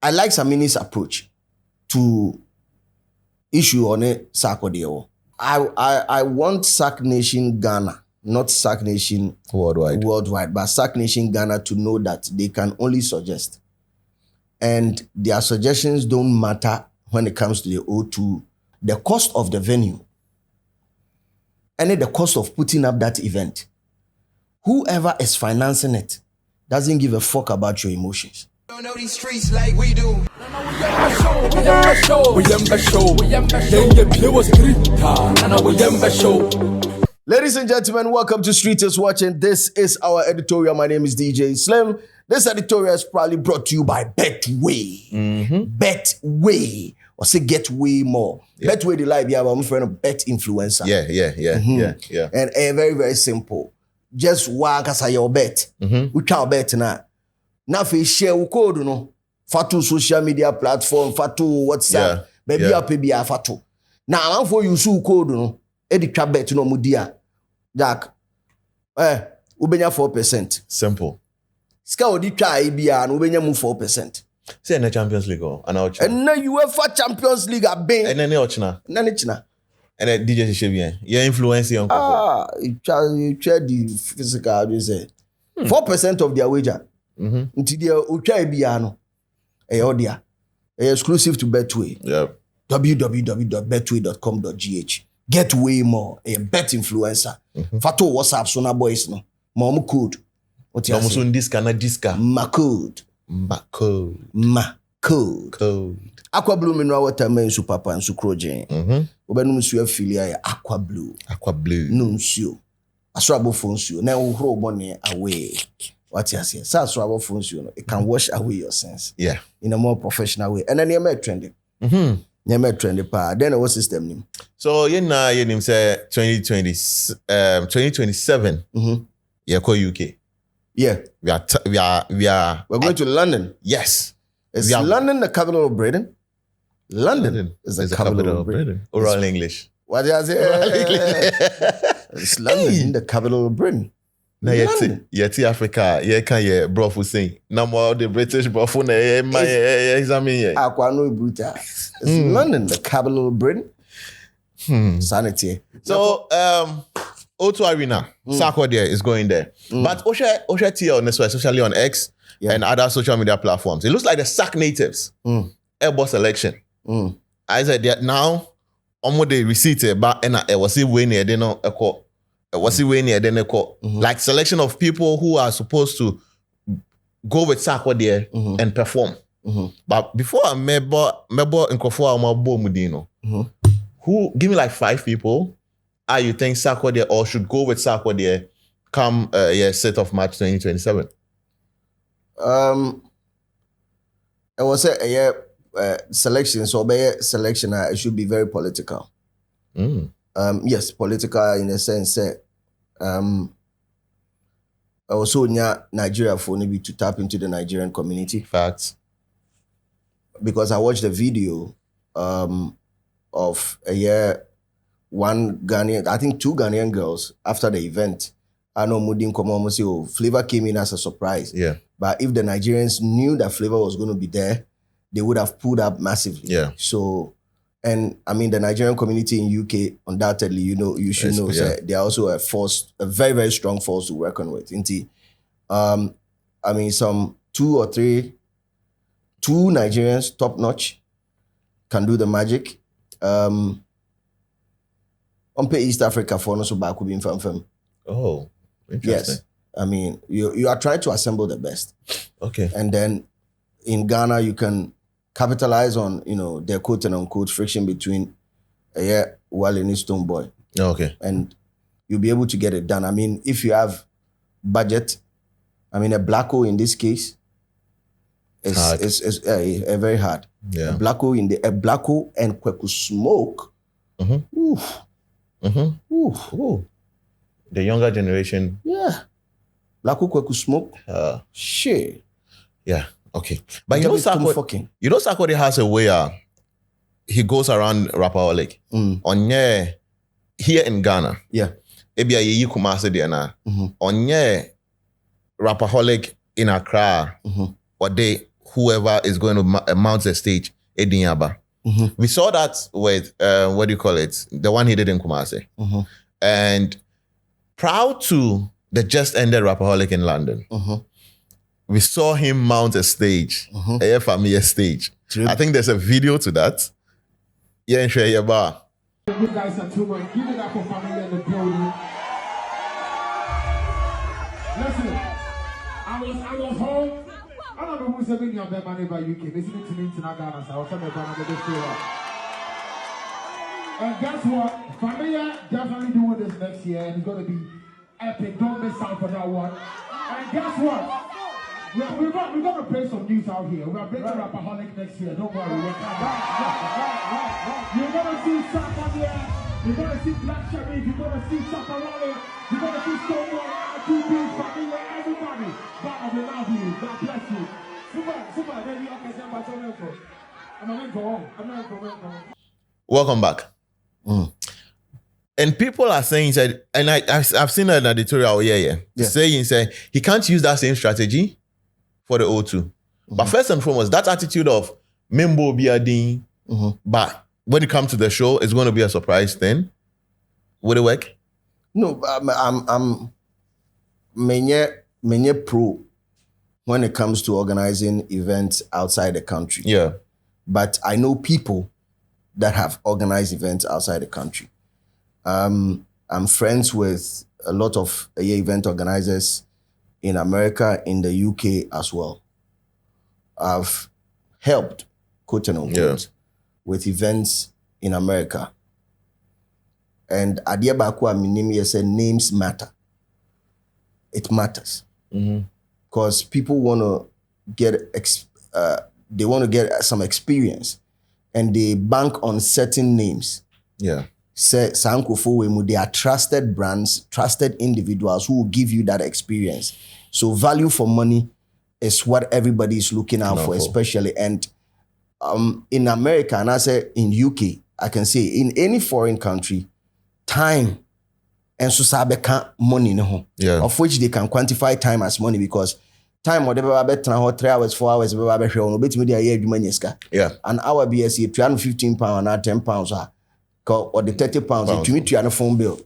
I like Samini's approach to issue on it, Sarknation. I want Sarknation Ghana, not Sarknation worldwide, but Sarknation Ghana to know that they can only suggest. And their suggestions don't matter when it comes to the O2, the cost of the venue, and the cost of putting up that event. Whoever is financing it doesn't give a fuck about your emotions. Don't know these streets like we do. Ladies and gentlemen, welcome to Streeters Watching. This is our editorial. My name is DJ Slim. This editorial is probably brought to you by Betway. Betway. Or say get way more. Yeah. Betway the live, yeah, I'm a friend of Bet Influencer. Yeah. And very, very simple. Just walk as your bet. We can't bet now. Now if you share your code, no. Fatu social media platform, Fatu WhatsApp, baby PBA Fatu. Now I'm for you so code, no. Edit bet no mudia. Jack. Ubenya 4%. Simple. Ska odi twa IBA no ubenya move 4%. Say in the Champions League and now UEFA Champions League are been. And then ochna. And then DJ Shebien. You influence on. You try the physical, you say 4% of their wager. Until they utwa IBA no. Odia. Exclusive to Betway. Yep. www.betway.com.gh. Get way more. A bet influencer. Fato WhatsApp sona boys no. Mom code. What you say? Ma code. Aqua blue mineral water men su papa and su crojen. Obenum su afilia aqua blue. No nsuo. Asrabo phone su. Na wo money away. What you say? So asrabo phone su. It can wash away your sins. Yeah. In a more professional way. And then you make trendy. You make trendy pa. Then what system name? So you name say 2027. Yeah, call UK. Yeah. We're going to London. Yes. Is London the capital of Britain? London is the capital of Britain. Oral English. What did I say? Is London the capital of Britain? No, yet Africa, can brofu sing. No more the British brofu examine. Aquano Bruta. Is London the capital of Britain? Sanity. So O2 Arena, Sarknation is going there. But Osha T on this way, especially on X and other social media platforms. It looks like the Sark natives Airbus election. I said that now, almost they receipt but and I was when they didn't like selection of people who are supposed to go with Sarknation and perform. But before I remember in Kofoa Mudino, who give me like 5 people. You think Sarknation or should go with Sarknation come set of March 2027? I was say selection, so by selection it should be very political. Yes, political in a sense. Also, Nigeria for maybe to tap into the Nigerian community. Facts. Because I watched the video of one Ghanaian, I think 2 Ghanaian girls after the event. I know Mudin Komomo say, Flavor came in as a surprise. Yeah. But if the Nigerians knew that Flavor was going to be there, they would have pulled up massively. Yeah. So, and I mean, the Nigerian community in UK, undoubtedly, you should know, they are also a very, very strong force to reckon with. I mean, some 2 or 3 Nigerians, top notch, can do the magic. On East Africa for no so back could be in fam. Oh, interesting. Yes. I mean, you are trying to assemble the best. Okay. And then in Ghana, you can capitalize on, their quote and unquote friction between Wale and Stone Boy. Okay. And you'll be able to get it done. I mean, if you have budget, I mean, a Blacko in this case is very hard. Yeah. A Blacko and Kweku Smoke. The younger generation. Yeah. Blacko Kweku Smoke. Shit. Yeah. Okay. But Sarknation has a way he goes around Rapperholic. On here in Ghana. Yeah. Ebia ye Kumasi on Rapperholic in Accra. Or they whoever is going to mount the stage, Edinyaba. We saw that with, what do you call it? The one he did in Kumasi. And proud to the just ended Rapperholic in London, we saw him mount a stage, a familiar stage. True. I think there's a video to that. Yeah, and share your bar. You guys are too much. Give it up for family in the building. Listen, I was home. I don't know who's having your bed money by UK. Listening to me in Ghana, so I was telling my brother to show up. And guess what? Familia definitely doing this next year, and it's gonna be epic. Don't miss out for that one. And guess what? We're gonna play some news out here. We're bringing Rapperholic next year. Don't worry. You're gonna see Sarknation. You're gonna see Black Cherry. You're gonna see Rapperholic. You're gonna see Stonewall, R2B, Familia, everybody. God, we love you. God bless you. Super. Then you can say about your info. I'm not going home. Welcome back. And people are saying that, and I've seen an editorial saying he can't use that same strategy for the O2. But first and foremost, that attitude of Mimbo Biadin, but when it comes to the show, it's going to be a surprise thing. Would it work? No, I'm many pro when it comes to organizing events outside the country. Yeah. But I know people that have organized events outside the country. I'm friends with a lot of event organizers in America, in the UK as well. I've helped, quote and unquote, with events in America. And Adia Bakwa Minimi said names matter. It matters. Because people want to get some experience, and they bank on certain names. Yeah. They are trusted brands, trusted individuals who will give you that experience. So value for money is what everybody is looking out for, especially. And in America, and I say in UK, I can say in any foreign country, time and so money, of which they can quantify time as money, because time whatever 3 hours, 4 hours, an hour BSC, £315 and £10 or the £30 to meet you on a phone bill.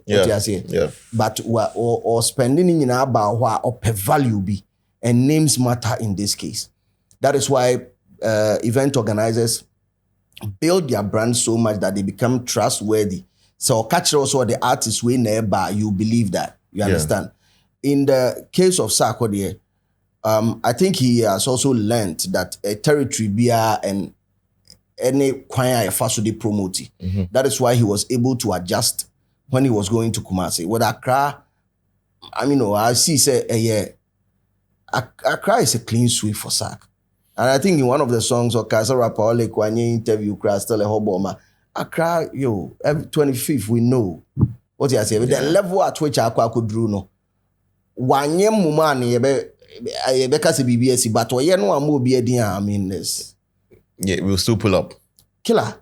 But or spending in about what or per value be, and names matter in this case. That is why event organizers build their brand so much that they become trustworthy. So catch also the artists we nearby, you believe that. You understand? In the case of Sarknation, I think he has also learned that a territory beer and any choir faso de promote. That is why he was able to adjust when he was going to Kumasi. With Accra, I see say Accra is a clean sweep for Sark. And I think in one of the songs of Kasa Rapperholic, when you interview Crystal Hoboma, Accra, 25th, we know what you say. The level at which Accra could draw no. Wanye mumani because BBS, but this. Yeah, we'll still pull up. Killer.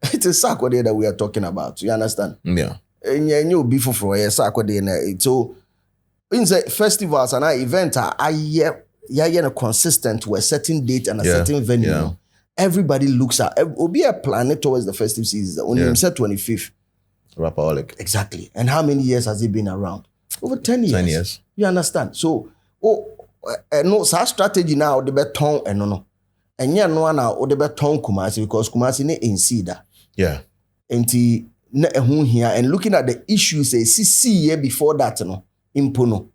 It's a Sarknation that we are talking about. You understand? Yeah. And you before for a Sarknation. So in the festivals and events are consistent with a certain date and a certain venue. Yeah. Everybody looks at will be a planet towards the festive season. Only himself 25th. Rapperholic. Exactly. And how many years has he been around? Over 10 years. 10 years. You understand? So no, so our strategy now the beton and no. And yeah, no one now the beton Kumasi, because Kumasi ne insida. Yeah. And here and looking at the issues see year before that impono.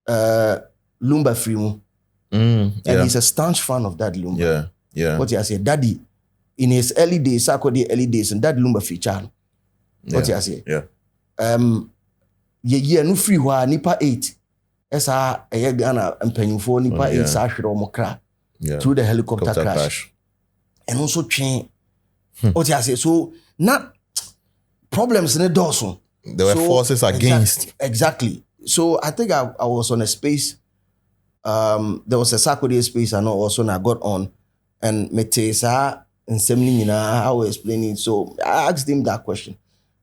Lumba Frimu. And he's a staunch fan of that Lumba. Yeah. Yeah. What you say, Daddy, in his early days, Sarknation early days, and that Lumba feature. What you say? Yeah. No free wa nipa 8. Esa Gana and Penufo nipa 8 Sashiro Mokra through the helicopter crash. And also train. What you say? So not problems in the dorsal. There were forces against. Exactly. So I think I was on a space. There was a Sarknation space I know also and I got on and Metesa and Semni I was explaining. So I asked him that question.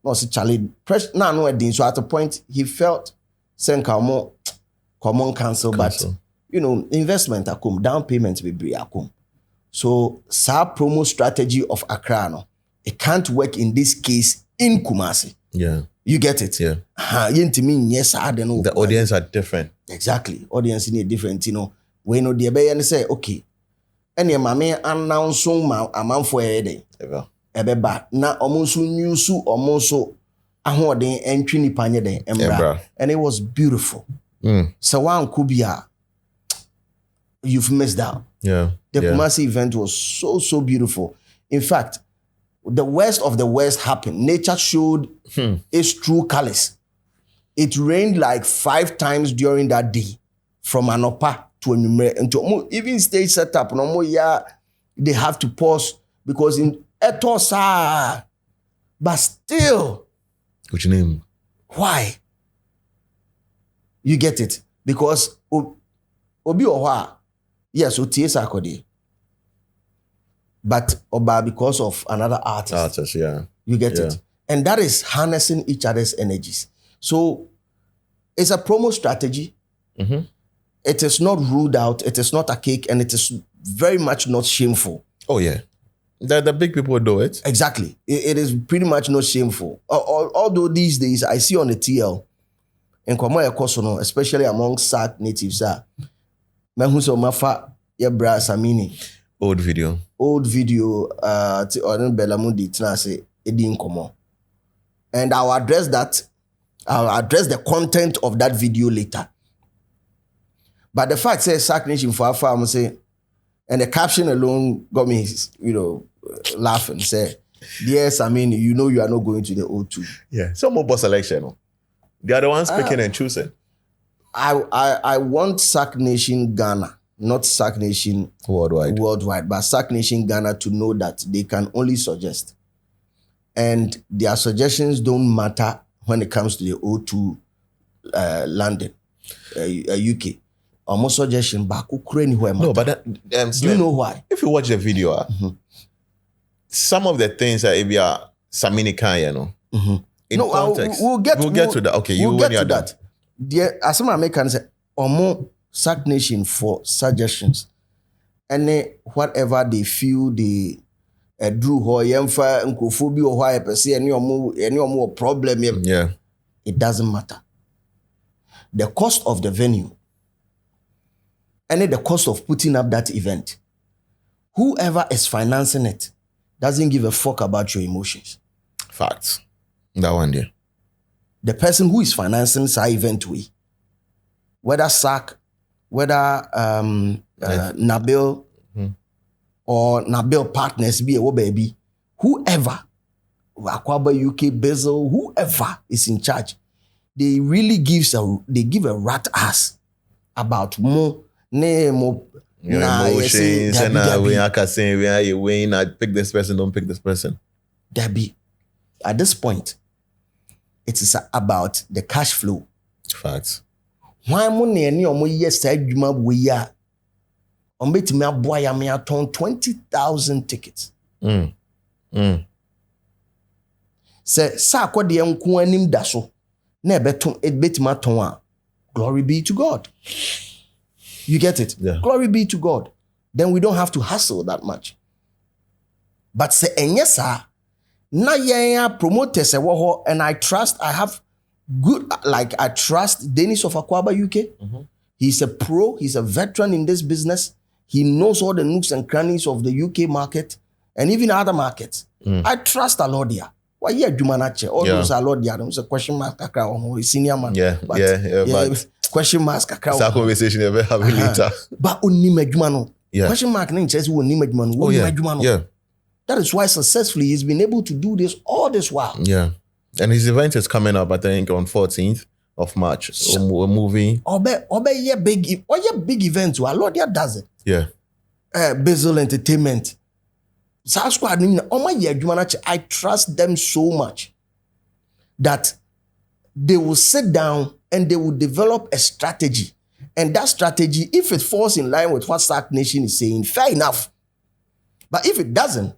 No, see Charlie no, so at a point he felt saying common council, but investment akom, down payment bebree akom. So, promo strategy of Accra, no, it can't work in this case in Kumasi. Yeah. You get it? Yeah. Yes, I don't know. The audience are different. Exactly. Audience in a different, we know the bay and say, okay. And your mammy announce a month for a day. Ebeba. Na omonsu nyusu omonso ahode entwi ni panye den embra. And it was beautiful. So one kubia, you've missed out. Yeah. The Kumasi event was so beautiful. In fact, the worst of the worst happened. Nature showed its true colors. It rained like 5 times during that day, from Anopa to Enumere. Even stage setup, they have to pause because in Etosa, but still. Which name? Why? You get it? Because Obi Owa, yes, Otie Sarknation. But Oba because of another artist. Yeah. You get it? And that is harnessing each other's energies. So it's a promo strategy. It is not ruled out. It is not a cake. And it is very much not shameful. Oh, yeah. The big people do it. Exactly. It is pretty much not shameful. Although these days, I see on the TL, in Kwamaya Kosono, especially among Sark natives, Mehuso Mafa, Yebra Samini. Old video, or Belamundi Tnase, Edin Komo. And I'll address the content of that video later. But the fact says Sarknation for I'm say, and the caption alone got me, laughing. Say, yes, I mean, you are not going to the O2. Yeah, some more boss election. They are the ones picking and choosing. I want Sarknation Ghana, not Sarknation worldwide, but Sarknation Ghana to know that they can only suggest. And their suggestions don't matter when it comes to the O2 London, UK. Almost suggestion back anywhere. No, but do you know why? If you watch the video, some of the things that if you are Samini Kaya, in context, we'll get to that. Okay, we'll get to that. As some Americans say, almost Sarknation for suggestions, and whatever they feel they drew or yemfa nkophobia or why per se any more problem. Yeah, it doesn't matter. The cost of the venue. And the cost of putting up that event. Whoever is financing it doesn't give a fuck about your emotions. Facts. That one there. The person who is financing that event, whether Sark, whether Nabil or Nabil Partners, be a baby, whoever, Akwaba UK, Bezel, whoever is in charge, they really give a rat ass about more. Emotions and we are saying we are you win. I pick this person, don't pick this person. Debbie, at this point, it is about the cash flow. Facts. Why money any omo yesterday juma we are on bet me aboy me aton 20,000 tickets. Say sa de nko anim da so na beton it bet me aton a glory be to God. You get it? Yeah. Glory be to God. Then we don't have to hustle that much. But say enyesa na yen promoters e wo ho, and I trust I trust Dennis of Akwaba UK. He's a pro, he's a veteran in this business. He knows all the nooks and crannies of the UK market and even other markets. I trust Alodia. Why yeah Jumanache? All those Alodia, there's a question mark kakra on senior man. But question mark kakra. That conversation you have later. But only question mark name says yeah. That is why successfully he's been able to do this all this while. Yeah. And his event is coming up, I think, on 14th of March. So a movie. Big event. Alodia does it. Yeah. Basil Entertainment. I trust them so much that they will sit down and they will develop a strategy. And that strategy, if it falls in line with what Sarknation is saying, fair enough. But if it doesn't,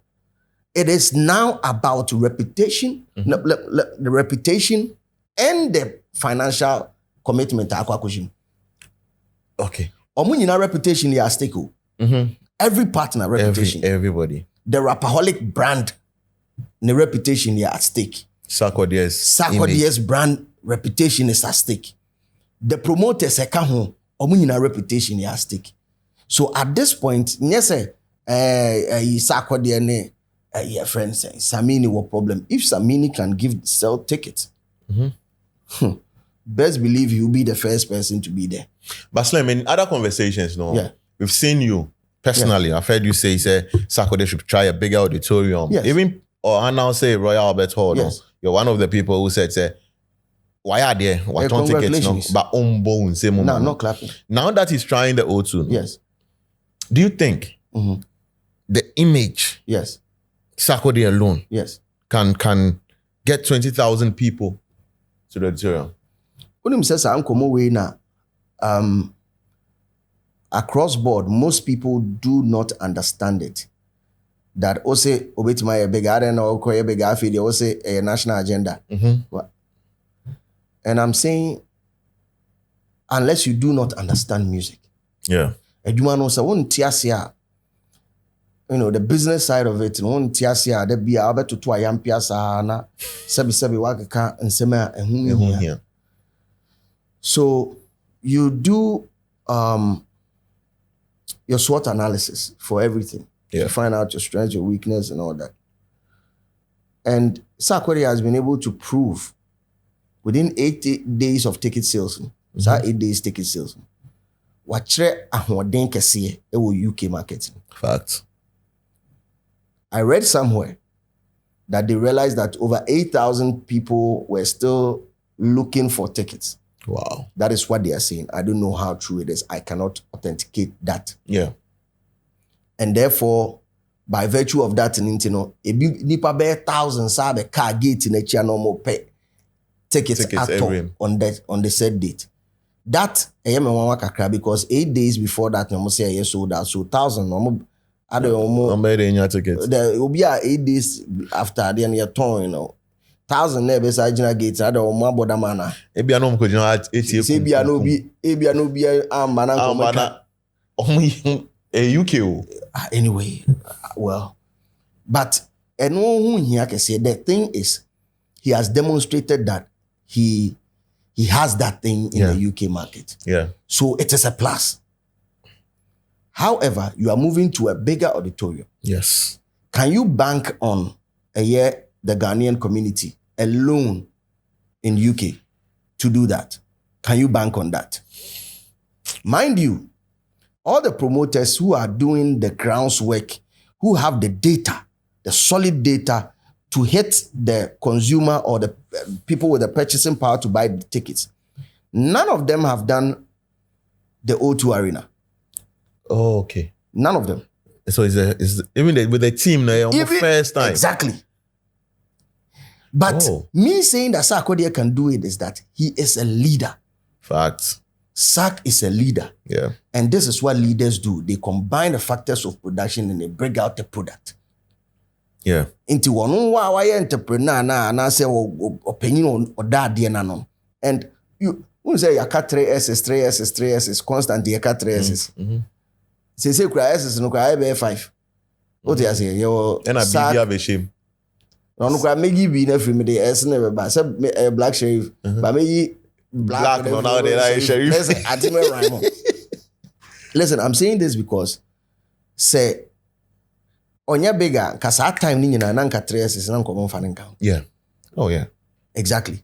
it is now about reputation, the reputation and the financial commitment. Okay. Omunyina reputation is at stake. Every partner reputation. Everybody. The Rapperholic brand, the reputation is at stake. Sarknation brand reputation is at stake. The promoters omunyina reputation is at stake. So at this point, yes, Sarknation ne your friends say Samini what problem. If Samini can sell tickets, best believe you'll be the first person to be there. But Slim, in other conversations, we've seen you personally. I've heard you say Sarknation should try a bigger auditorium. Yes. Even I now say Royal Albert Hall. Yes. You're one of the people who said, why are there? Why don't tickets? But not clapping. Now that he's trying the O2, yes. Do you think the image, yes, Sarknation alone, yes, can get 20,000 people to the auditorium? When says across board, most people do not understand it. That also obetima a big garden or a big affiliate also a national agenda. And I'm saying, unless you do not understand music, yeah, you know, the business side of it, there be able to try and piasa na sebi waka and sema ehun. So you do your SWOT analysis for everything. Yeah. To find out your strengths, your weakness, and all that. And Sarknation has been able to prove within 8 days of ticket sales, 8 days ticket sales, wachre ahoden kese e wo UK market. Fact. I read somewhere that they realized that over 8,000 people were still looking for tickets. Wow. That is what they are saying. I don't know how true it is. I cannot authenticate that. Yeah. And therefore, by virtue of that, nipa be thousands sabe car gate in a normal pay tickets at all on the said date. That I am a kakra because 8 days before that, I say yes sold out. So 1,000 I don't know. Tickets. There will be 8 days after the end your turn, 1,000 never side gates. I don't know about mana. Ebi anom ko jina 80. Ebi no be mana UK. Anyway, well, but and who here can say the thing is he has demonstrated that he has that thing in the UK market. Yeah. So it is a plus. However, you are moving to a bigger auditorium. Yes. Can you bank on the Ghanaian community alone in UK to do that? Can you bank on that? Mind you, all the promoters who are doing the groundwork, who have the data, the solid data to hit the consumer or the people with the purchasing power to buy the tickets, none of them have done the O2 Arena. Oh, okay. None of them. So it's even with the team now, first time. Exactly. But me saying that Sarknation can do it is that he is a leader. Facts. Sark is a leader. Yeah. And this is what leaders do. They combine the factors of production and they bring out the product. Yeah. Into one why entrepreneur and I say opinion or that no. And you say you cut 3 S's constantly you cut 3 S's. Say cry S's no cry be 5. What you say? You and I be have a shame. No cry maybe be na free me the S never but say black sheriff but maybe black no now they like sheriff. Listen, I'm saying this because say onya bigger cause at time ni na nka 3 S's na nko fa nka. Yeah. Oh yeah. Exactly.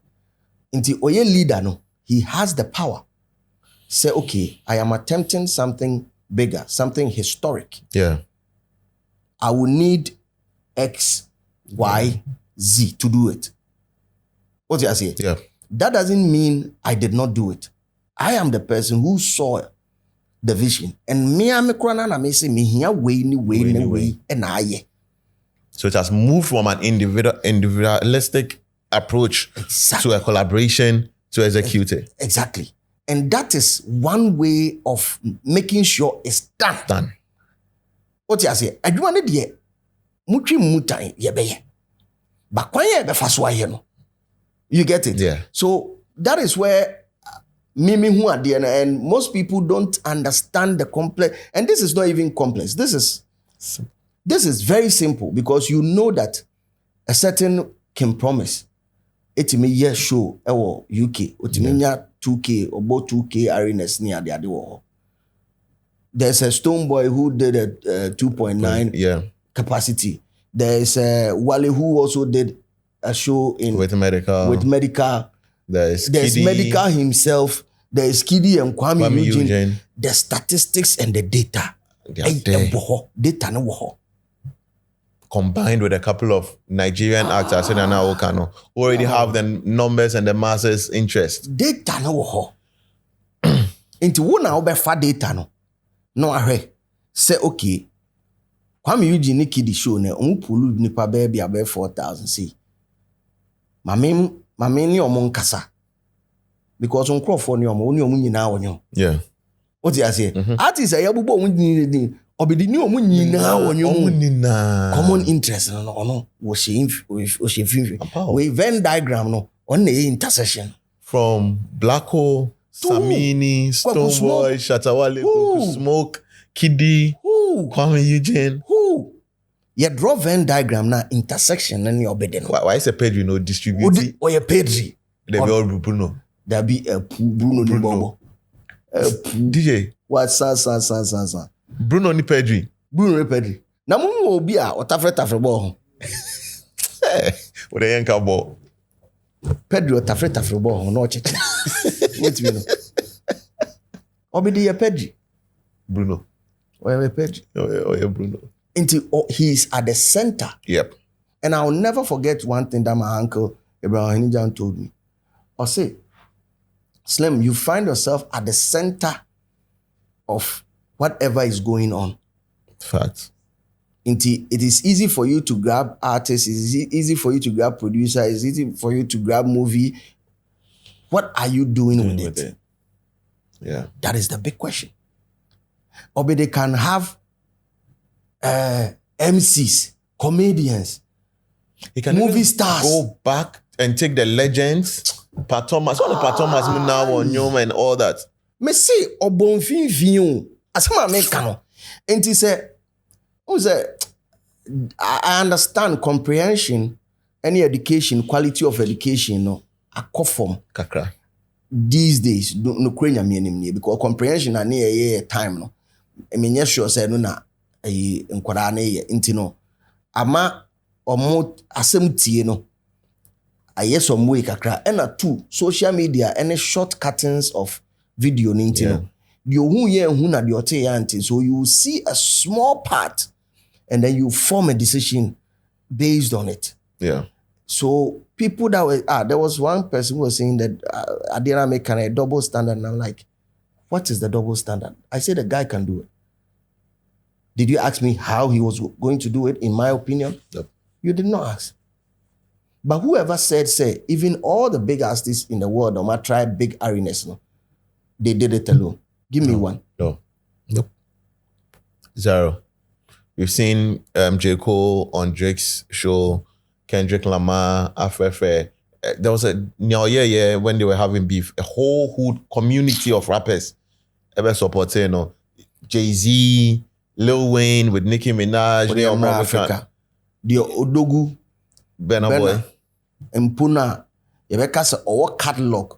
Inti oye leader no, he has the power. Say okay, I am attempting something bigger, something historic. Yeah. I will need X, Y, Z to do it. What do you say? Yeah. That doesn't mean I did not do it. I am the person who saw the vision. And me am a me say me here way and I. So it has moved from an individualistic approach to a collaboration to execute it. Exactly. And that is one way of making sure it's done. Done. What you say? I do want it yet. Muchi mutai yebeye. But when you no. You get it? Yeah. So that is where Mimi who are there, and most people don't understand the complex. And this is not even complex. This is very simple because you know that a certain can promise. Etimi yes show ewo UK. Otiminya 2K or both 2K arenas near the other. There's a Stone Boy who did a 2.9 capacity. There's a Wale who also did a show with Medical. There's Medical himself. There's Kiddy and Kwame Eugene. The statistics and the data. Data no. Combined with a couple of Nigerian actors in Okano who already have the numbers and the masses' interest. Data no. Into one hour by data no. No, I say okay. Kwame Eugene ni Kiddy show ne pulu nipa baby about 4,000 see. Mame ni omo nkasa. Because on Crawford ni omo nyina wonyo. Yeah. What you say? Artists are yabubo omo ni obedi ni omo nyina wonyo. Common interest no wo she we Venn diagram no on the intersection from Black Hole, Samini, Stoneboy, Shatawale, Smoke, Kiddy, Kwame Eugene. You draw Venn diagram na intersection and your bed. Why is a Pedri no distribute? Or your Pedri? They be all Bruno. There be a Bruno. DJ. What sa. Bruno ni Pedri. Bruno ni Pedri. Na mumu obi a otafre ball. With a yanka ball. Pedri otafre ball no cheche. Wait me no. Obi di Pedri. Bruno. Or Pedri. Oh, Bruno. He's at the center. Yep. And I'll never forget one thing that my uncle Abraham Hinijan told me. I'll say, Slim, you find yourself at the center of whatever is going on. Facts. It is easy for you to grab artists. It's easy for you to grab producer. It's easy for you to grab movie. What are you doing with it? Yeah. That is the big question. Or they can have MCs, comedians, movie stars. Go back and take the legends, Pat Thomas, all the Pat Thomas now on Nyoma and all that. Me say obon fin asama me kano. And he say, I understand comprehension, any education, quality of education, no, a conform kakra. These days, no krenya me because comprehension and a time no. I mean, yes, sure say no na nkwara na ye intino ama omo asem tie no aye some way kakra and a two social media any short cuttings of video intino the ohun ye hu na the ote ya anti so you see a small part and then you form a decision based on it. Yeah. So people that were there was one person who was saying that I didn't make a double standard, and I'm like, what is the double standard? I said the guy can do it. Did you ask me how he was going to do it, in my opinion? Yep. You did not ask. But whoever said, even all the big artists in the world, no matter big arenas, no, they did it alone. Give me one. No. Nope. Zero. We've seen J. Cole on Drake's show, Kendrick Lamar, Afefe. There was a when they were having beef, a whole hood community of rappers ever supporting, you know, Jay-Z, Lil Wayne with Nicki Minaj, Africa. The Odogu, Boy. Mpuna, Yebeka our catalog,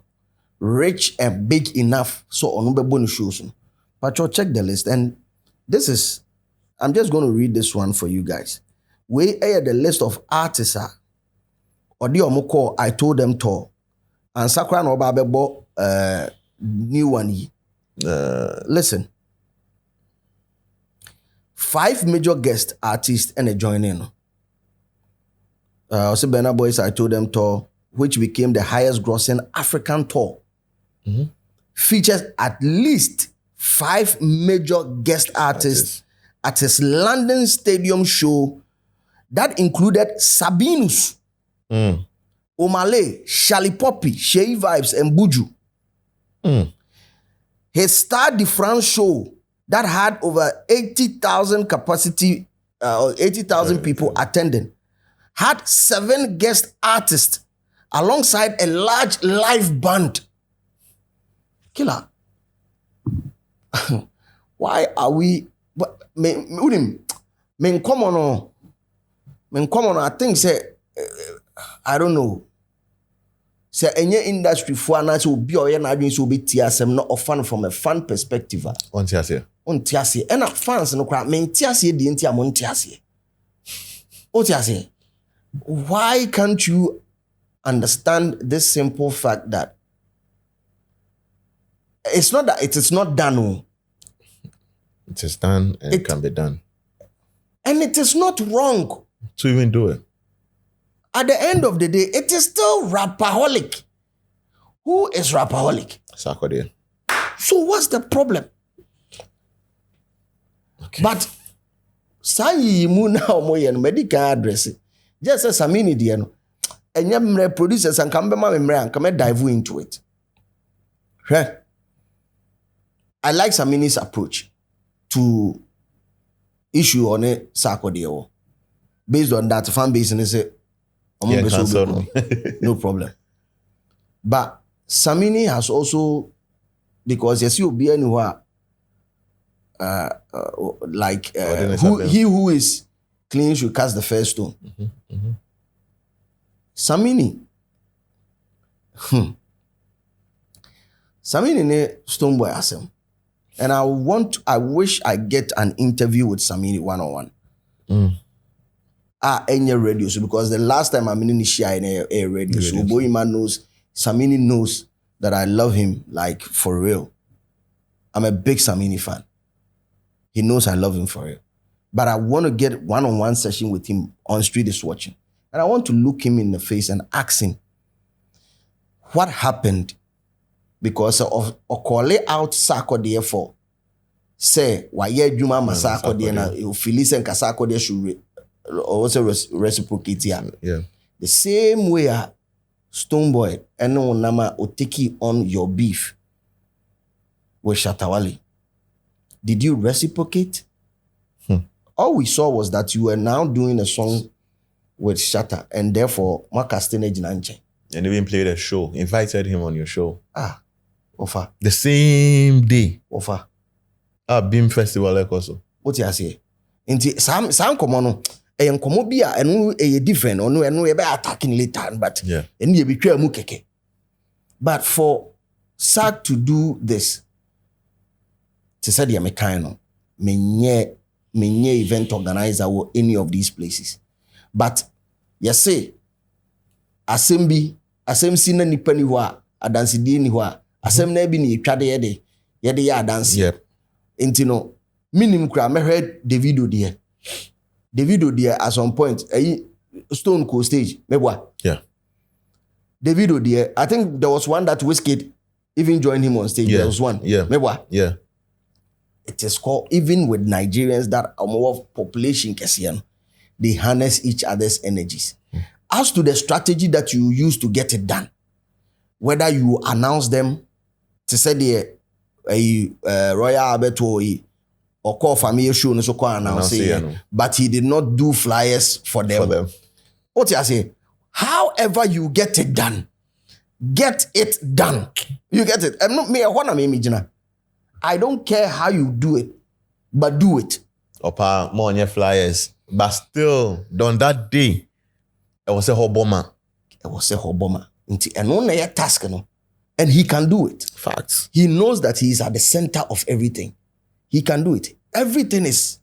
rich and big enough, so on bonus shows. But check the list, and this is, I'm just going to read this one for you guys. We air the list of artists or the omoko I told them to, and Sakura no babebo new one. Listen. 5 major guest artists and a joining. Also Burna Boys, I told them tour, which became the highest grossing African tour, features at least 5 major guest artists at his London Stadium show that included Sabinus, Omale, Shali Poppy, Shay Vibes, and Buju. His Star de France show that had over 80,000 capacity, 80,000 people attending, had 7 guest artists alongside a large live band. Killer. Why are we? Men come on. I think say I don't know. Say any industry for an answer will be or na adwin so be tiasem not often from a fan perspective. On tiase. And fans no cry men tiase di enti amon tiase. O tiase. Why can't you understand this simple fact that it's not that it is not done. It is done and it can be done. And it is not wrong to even do it. At the end of the day, it is still Rapperholic. Who is Rapperholic? Sarknation. So what's the problem? Okay. But say mu na omoye no medical address. Just as Samini die no. Enye producers and come be ma mre and come dive into it. Right? I like Samini's approach to issue on a Sarknation. Based on that, fan base and say, no problem. But Samini has also, because yes, you'll be anywhere, he who is clean should cast the first stone. Samini, Samini ne stone boy asem. And I wish I get an interview with Samini one-on-one. Any radio, so because the last time I'm in a radio, so Boyman knows, Samini knows that I love him like for real. I'm a big Samini fan. He knows I love him for real. But I want to get one-on-one session with him on Street is Watching. And I want to look him in the face and ask him what happened because of calling out Sarknation for say why Juma Sarknation na Phyllis and Sarknation should also reciprocate here. Yeah. The same way Stoneboy and no nama oteki on your beef with Shatawale. Did you reciprocate? All we saw was that you were now doing a song with Shatta and therefore Makastinage Nanche. And even played a show, invited him on your show. Offer. The same day. Offer. Beam Festival like also. What you say? Inti Sam komono. Komo bia enu different or no be attacking later but and you be mu keke. But for Sark to do this, to say the mekano, menye event organizer or any of these places. But you say assembly sina nipa ni ho a adanse die ni ho a asem na bi ni twade yede ya adanse. Inti no minim kra mehwe Davido there at some point Stone Cold stage mebwa. Davido there, I think there was one that Wizkid even joined him on stage. There was one. Mebwa. It is called, even with Nigerians that are more of population kesian, they harness each other's energies. As to the strategy that you use to get it done, whether you announce them to say the Royal Albert or call family show no so call announce but he did not do flyers for them. What you say? However you get it done. Get it done. You get it? I'm not me one of I don't care how you do it, but do it. Opa more on your flyers. But still, on that day, it was a hoboma. And only a task, and he can do it. Facts. He knows that he is at the center of everything. He can do it. Everything is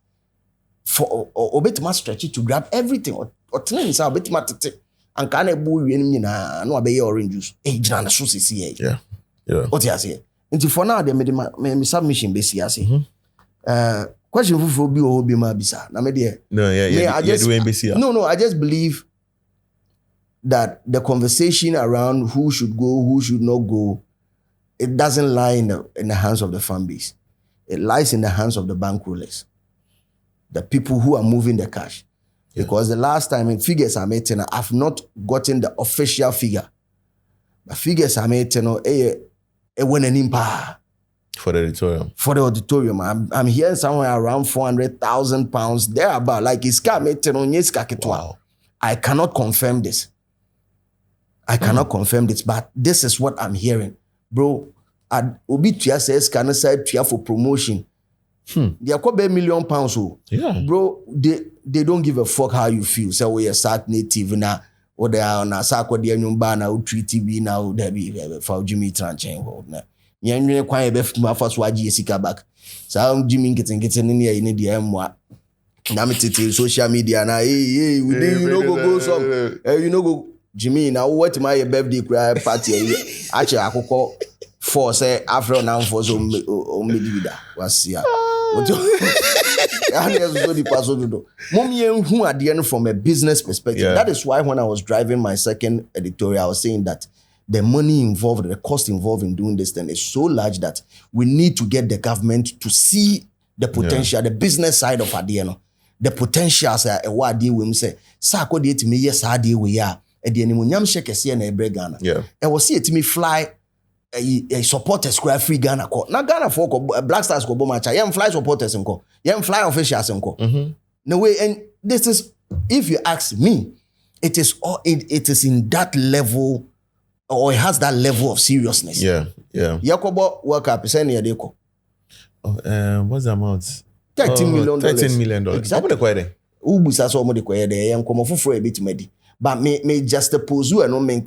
for a bit more stretchy to grab everything. Or is a bit more and can a boy no be orange juice. Jana so see. Yeah. What you say? Until for now, they made my submission basically. Question for be or be my bisa. No, I just believe that the conversation around who should go, who should not go, it doesn't lie in the hands of the fan base. It lies in the hands of the bankrollers, the people who are moving the cash. Because the last time in figures I made, I've not gotten the official figure. The figures I made, when an impact for the editorial. For the auditorium, I'm hearing somewhere around £400,000 thereabout. Like it's wow. I cannot confirm this. But this is what I'm hearing, bro. obi tua says can side tua for promotion. They are called £1 million. Yeah. Bro, they don't give a fuck how you feel. So we are Sark native now, or they are on a Sark or the Nyumba now, treat TV now, there be for Jimmy Tranchain. Yan quite a bit my first YG Sika back. So Jimmy getting in here in the M1. Now me social media now, hey, we didn't go some. Go Jimmy now what my birthday cry party actually I could call for say after now for some medida was here. Who at the end from a business perspective. Yeah. That is why when I was driving my second editorial, I was saying that the money involved, the cost involved in doing this thing is so large that we need to get the government to see the potential, the business side of Adiano. The potentials are what deal with say, Sako de to me, yes, I deal with ya. At the end, when shake a CN a Ghana. Yeah. I was see it to me fly a supporters square free Ghana call. Now Ghana for Black Stars go match. I am fly supporters and call. I am fly officials and call. No way, and this is if you ask me, it is all it is in that level, or it has that level of seriousness. Yeah. Yakobo work up send ya deko. What's the amount? $13 million. $13 million. Exactly. Ubusa so mo de koye de yam komo foforo e bitumadi. But me just pose you and me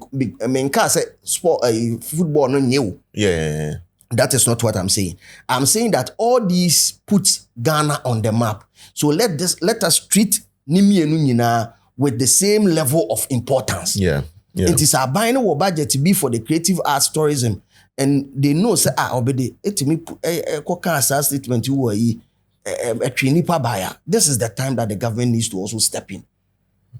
say sport football no new. Yeah. That is not what I'm saying. I'm saying that all these put Ghana on the map. So let us treat Nimi and Nina with the same level of importance. Yeah. It is a buying a budget to be for the creative arts tourism. And they know say obedi it me koka statement you were a trainee buyer. This is the time that the government needs to also step in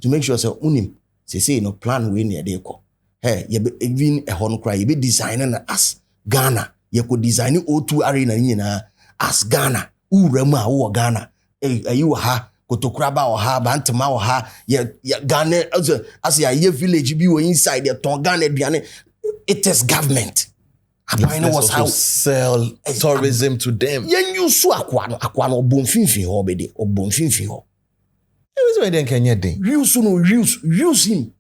to make sure say unim say no plan we near dey ko. Hey, you be even a hon cry, you be designing as Ghana. You could design O2 arena nyina as Ghana. Urema wo Ghana. You ha Kotokraba or ha Bantama or ha ya Ghana as ya village be inside the Ghana Biane. It is government. Let's also sell tourism to them. Yen you so akwano obonfinfin ho bede obonfinfin ho. Who's why then can you do? Use him.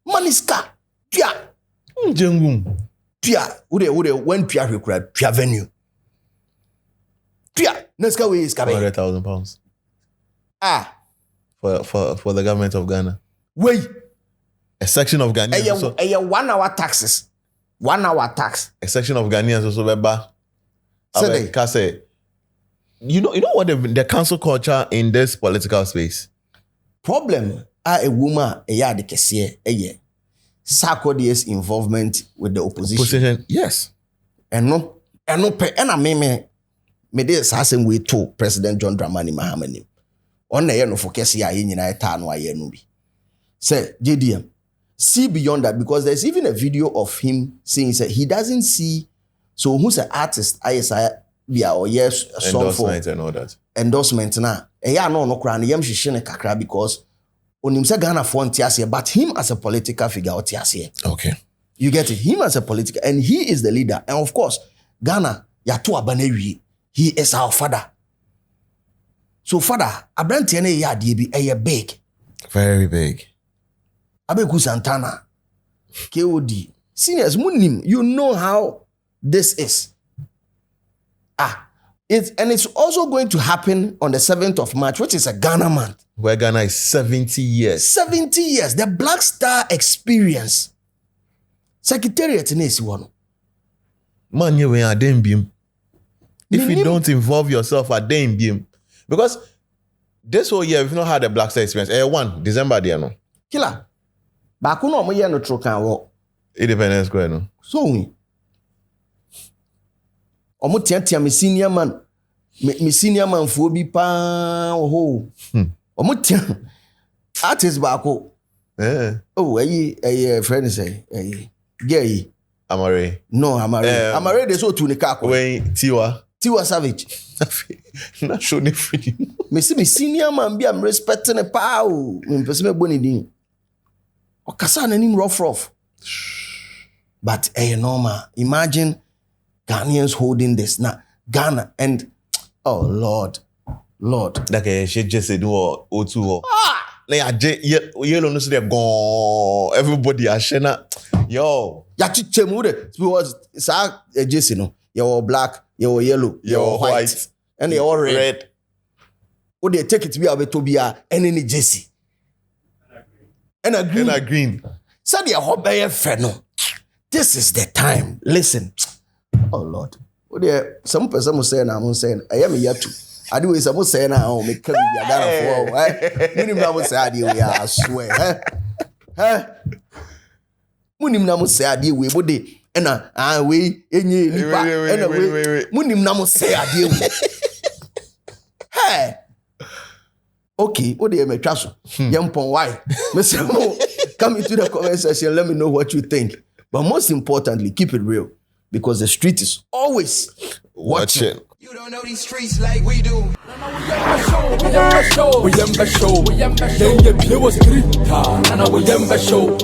Maniska. Tia. Jengum. Tia. Ude when Pia required Pia venue. Tia. Neska way is coming. £100,000. For the government of Ghana. Wait. A section of Ghanaians also. 1 hour taxes. 1 hour tax. A section of Ghanaians also beba. Say you know what the cancel culture in this political space? Problem a woman a yard kesiye Sarkodie's involvement with the opposition. Yes. And no pe and me dey same way to President John Dramani Mahama. On na no focus ya nyina eta no aye no bi. Say JDM see beyond that, because there's even a video of him saying that he doesn't see. So who's an artist? Or yes, endorsement and all that. Endorsement na. No crown. Yem shishene kakra because onim se Ghana for ntiase, but him as a political figure otiase. Okay. You get it? Him as a political, and he is the leader. And of course, Ghana yatu abanewi. He is our father. So father, abrantiene ya diebi big. Very big. Abeku Santana, KOD, seniors, Munim, you know how this is. It's also going to happen on the 7th of March, which is a Ghana month. Where Ghana is 70 years. 70 years. The Black Star experience. Secretariat in one. Man, you are beam. If you don't involve yourself at beam. Because this whole year, we've not had a Black Star experience. 1 December, there no. Killer. Baku no mo ye no trokan wo Independence Square no. So we omo tiatia me senior man fo bi pa ho. Omo tia artist baako. Friend say gay Amare. No, Amare they so to the car. When Tiwa Savage. Not show ni free. Me see me senior man be am respecting a pa o. Me pese me boni din. Okasa na nim rough. But normal. Imagine Ghanaians holding this. Now, Ghana and oh Lord. Like she just said no O2. Like yellow no say gone. Everybody are shena. Yo. Yachiche mu de because sa jersey no. You black, you yellow, you white, and you red. Or they take it to be a to be any jersey. And a green. So they are feno. This is the time. Listen. Oh Lord. Oh, there some person will say, I'm saying, I am yet to. I do is I'm saying now, make me a dollar for minimum say I swear. Munim na mo say ade we body na we enye nipa na we munim na mo say ade we. Hey. Okay, what dey me twa so. Yempon why? Me say mo come into the comment section, let me know what you think. But most importantly, keep it real because the street is always watching. You don't know these streets like we do. We show.